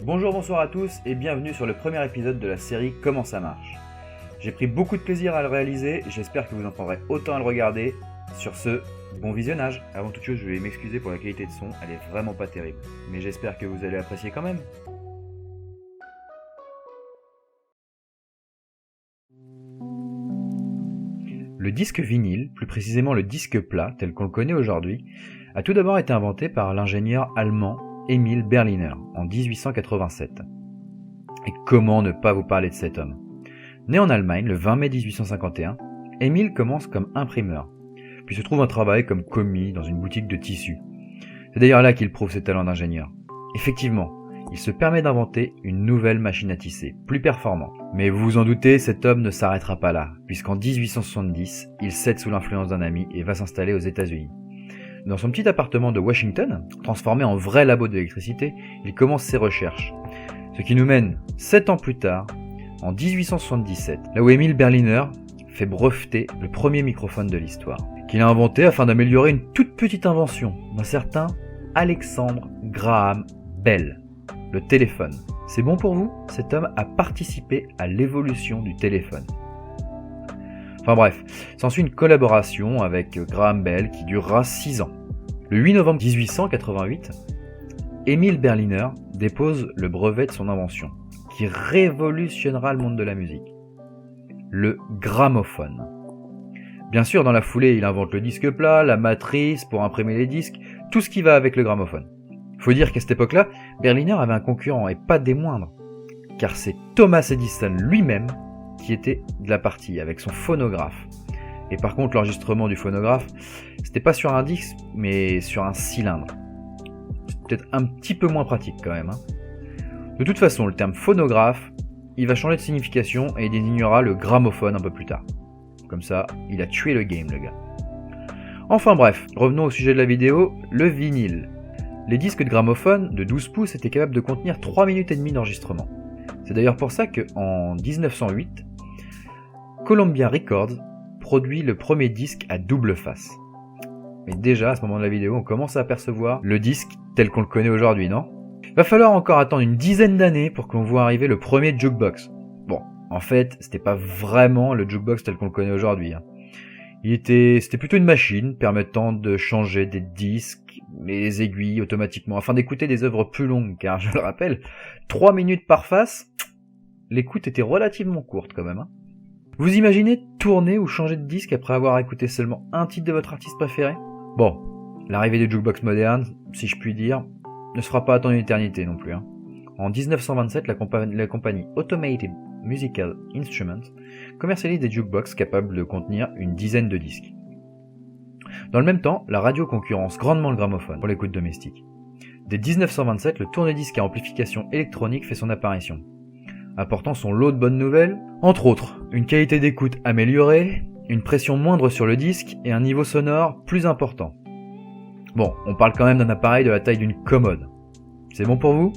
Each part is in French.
Bonjour, bonsoir à tous et bienvenue sur le premier épisode de la série Comment ça marche. J'ai pris beaucoup de plaisir à le réaliser, j'espère que vous en prendrez autant à le regarder. Sur ce, bon visionnage. Avant toute chose, je vais m'excuser pour la qualité de son, elle est vraiment pas terrible. Mais j'espère que vous allez apprécier quand même. Le disque vinyle, plus précisément le disque plat tel qu'on le connaît aujourd'hui, a tout d'abord été inventé par l'ingénieur allemand Emil Berliner en 1887. Et comment ne pas vous parler de cet homme ? Né en Allemagne le 20 mai 1851, Emil commence comme imprimeur, puis se trouve un travail comme commis dans une boutique de tissus. C'est d'ailleurs là qu'il prouve ses talents d'ingénieur. Effectivement, il se permet d'inventer une nouvelle machine à tisser, plus performante. Mais vous vous en doutez, cet homme ne s'arrêtera pas là, puisqu'en 1870, il cède sous l'influence d'un ami et va s'installer aux États-Unis. Dans son petit appartement de Washington, transformé en vrai labo d'électricité, il commence ses recherches. Ce qui nous mène 7 ans plus tard, en 1877, là où Emil Berliner fait breveter le premier microphone de l'histoire, qu'il a inventé afin d'améliorer une toute petite invention d'un certain Alexandre Graham Bell, le téléphone. C'est bon pour vous ? Cet homme a participé à l'évolution du téléphone. Enfin bref, s'ensuit une collaboration avec Graham Bell qui durera 6 ans. Le 8 novembre 1888, Emil Berliner dépose le brevet de son invention, qui révolutionnera le monde de la musique. Le gramophone. Bien sûr, dans la foulée, il invente le disque plat, la matrice pour imprimer les disques, tout ce qui va avec le gramophone. Faut dire qu'à cette époque-là, Berliner avait un concurrent, et pas des moindres, car c'est Thomas Edison lui-même qui était de la partie, avec son phonographe. Et par contre, l'enregistrement du phonographe, c'était pas sur un disque, mais sur un cylindre. C'est peut-être un petit peu moins pratique quand même. De toute façon, le terme phonographe, il va changer de signification et il désignera le gramophone un peu plus tard. Comme ça, il a tué le game, le gars. Enfin bref, revenons au sujet de la vidéo, le vinyle. Les disques de gramophone de 12 pouces étaient capables de contenir 3 minutes et demie d'enregistrement. C'est d'ailleurs pour ça qu'en 1908, Columbia Records produit le premier disque à double face. Mais déjà, à ce moment de la vidéo, on commence à apercevoir le disque tel qu'on le connaît aujourd'hui, non ? Va falloir encore attendre une dizaine d'années pour qu'on voit arriver le premier jukebox. Bon, en fait, c'était pas vraiment le jukebox tel qu'on le connaît aujourd'hui. C'était plutôt une machine permettant de changer des disques, les aiguilles automatiquement, afin d'écouter des œuvres plus longues, car je le rappelle, 3 minutes par face, l'écoute était relativement courte quand même. Vous imaginez tourner ou changer de disque après avoir écouté seulement un titre de votre artiste préféré ? Bon, l'arrivée du jukebox moderne, si je puis dire, ne se fera pas attendre une éternité non plus. En 1927, la compagnie Automated Musical Instruments commercialise des jukebox capables de contenir une dizaine de disques. Dans le même temps, la radio concurrence grandement le gramophone pour l'écoute domestique. Dès 1927, le tourne-disque à amplification électronique fait son apparition, apportant son lot de bonnes nouvelles, entre autres une qualité d'écoute améliorée, une pression moindre sur le disque et un niveau sonore plus important. Bon, on parle quand même d'un appareil de la taille d'une commode. C'est bon pour vous ?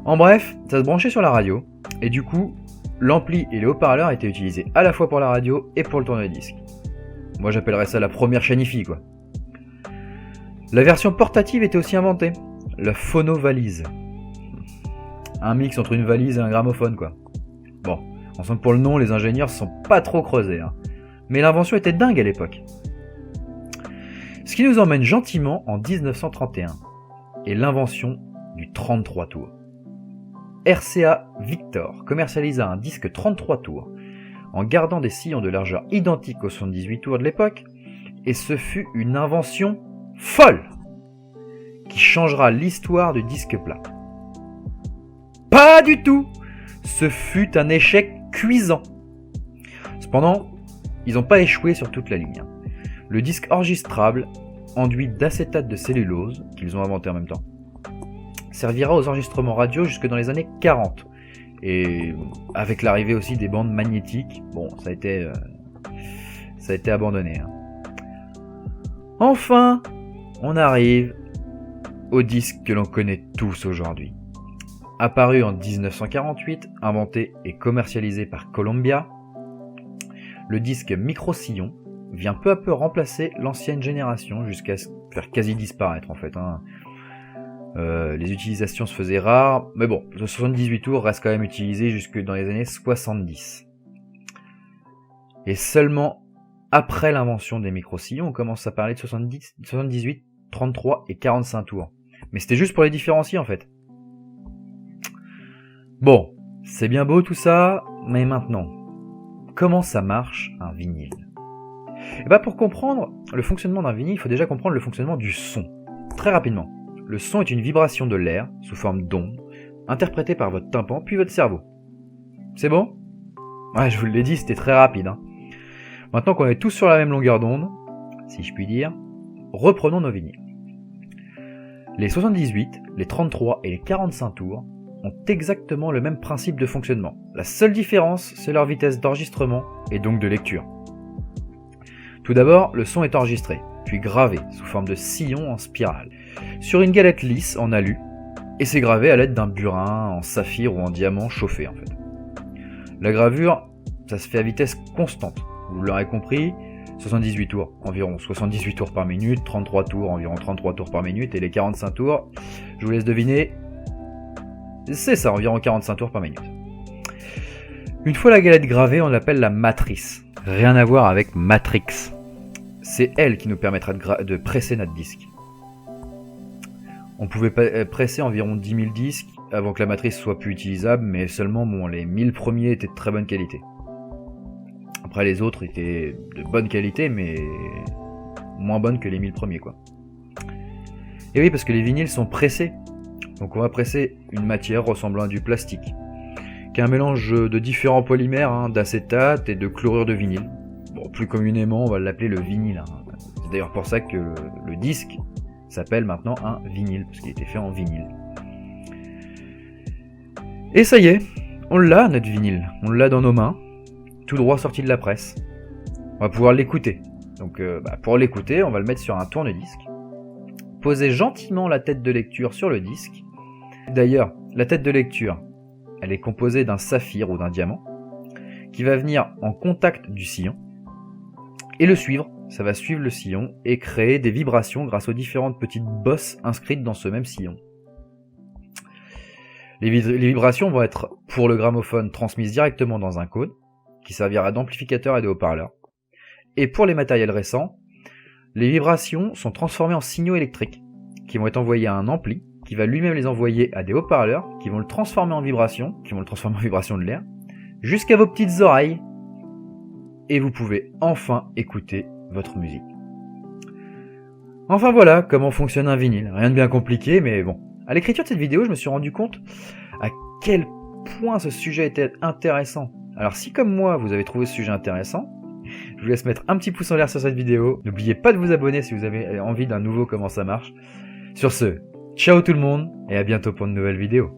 En bref, ça se branchait sur la radio, et du coup, l'ampli et les haut-parleurs étaient utilisés à la fois pour la radio et pour le tourne-disque. Moi j'appellerais ça la première chaîne hi-fi, quoi. La version portative était aussi inventée, la phonovalise. Un mix entre une valise et un gramophone, quoi. Bon, on sent que pour le nom, les ingénieurs se sont pas trop creusés, mais l'invention était dingue à l'époque. Ce qui nous emmène gentiment en 1931, et l'invention du 33 tours. RCA Victor commercialisa un disque 33 tours, en gardant des sillons de largeur identiques aux 78 tours de l'époque, et ce fut une invention folle, qui changera l'histoire du disque plat. Pas du tout ! Ce fut un échec cuisant. Cependant, ils n'ont pas échoué sur toute la ligne. Le disque enregistrable, enduit d'acétate de cellulose, qu'ils ont inventé en même temps, servira aux enregistrements radio jusque dans les années 40. Et avec l'arrivée aussi des bandes magnétiques, bon, ça a été abandonné. Enfin, on arrive au disque que l'on connaît tous aujourd'hui. Apparu en 1948, inventé et commercialisé par Columbia, le disque micro-sillon vient peu à peu remplacer l'ancienne génération jusqu'à se faire quasi disparaître en fait. Les utilisations se faisaient rares, mais bon, le 78 tours reste quand même utilisé jusque dans les années 70. Et seulement après l'invention des micro-sillons, on commence à parler de 70, 78, 33 et 45 tours. Mais c'était juste pour les différencier en fait. Bon, c'est bien beau tout ça, mais maintenant, comment ça marche un vinyle ? Et bah pour comprendre le fonctionnement d'un vinyle, il faut déjà comprendre le fonctionnement du son. Très rapidement. Le son est une vibration de l'air, sous forme d'onde, interprétée par votre tympan puis votre cerveau. C'est bon ? Ouais, je vous l'ai dit, c'était très rapide. Maintenant qu'on est tous sur la même longueur d'onde, si je puis dire, reprenons nos vinyles. Les 78, les 33 et les 45 tours ont exactement le même principe de fonctionnement. La seule différence, c'est leur vitesse d'enregistrement et donc de lecture. Tout d'abord, le son est enregistré, puis gravé sous forme de sillon en spirale, sur une galette lisse en alu, et c'est gravé à l'aide d'un burin en saphir ou en diamant chauffé en fait. La gravure, ça se fait à vitesse constante, vous l'aurez compris, 78 tours, environ 78 tours par minute, 33 tours, environ 33 tours par minute, et les 45 tours, je vous laisse deviner, c'est ça, environ 45 tours par minute. Une fois la galette gravée, on l'appelle la matrice, rien à voir avec Matrix. C'est elle qui nous permettra de presser notre disque. On pouvait presser environ 10 000 disques avant que la matrice soit plus utilisable, mais seulement les 1000 premiers étaient de très bonne qualité. Après les autres étaient de bonne qualité, mais moins bonnes que les 1000 premiers quoi. Et oui, parce que les vinyles sont pressés. Donc on va presser une matière ressemblant à du plastique, qui est un mélange de différents polymères, d'acétate et de chlorure de vinyle. Bon, plus communément, on va l'appeler le vinyle. C'est d'ailleurs pour ça que le disque s'appelle maintenant un vinyle, parce qu'il était fait en vinyle. Et ça y est, on l'a notre vinyle, on l'a dans nos mains, tout droit sorti de la presse. On va pouvoir l'écouter. Donc pour l'écouter, on va le mettre sur un tourne-disque, poser gentiment la tête de lecture sur le disque. D'ailleurs, la tête de lecture, elle est composée d'un saphir ou d'un diamant, qui va venir en contact du sillon, et le suivre, ça va suivre le sillon et créer des vibrations grâce aux différentes petites bosses inscrites dans ce même sillon. Les vibrations vont être, pour le gramophone, transmises directement dans un cône, qui servira d'amplificateur et de haut-parleur. Et pour les matériels récents, les vibrations sont transformées en signaux électriques, qui vont être envoyés à un ampli, qui va lui-même les envoyer à des haut-parleurs, qui vont le transformer en vibration, de l'air, jusqu'à vos petites oreilles. Et vous pouvez enfin écouter votre musique. Enfin voilà comment fonctionne un vinyle. Rien de bien compliqué, mais bon. À l'écriture de cette vidéo, je me suis rendu compte à quel point ce sujet était intéressant. Alors si comme moi, vous avez trouvé ce sujet intéressant, je vous laisse mettre un petit pouce en l'air sur cette vidéo. N'oubliez pas de vous abonner si vous avez envie d'un nouveau comment ça marche. Sur ce, ciao tout le monde et à bientôt pour de nouvelles vidéos.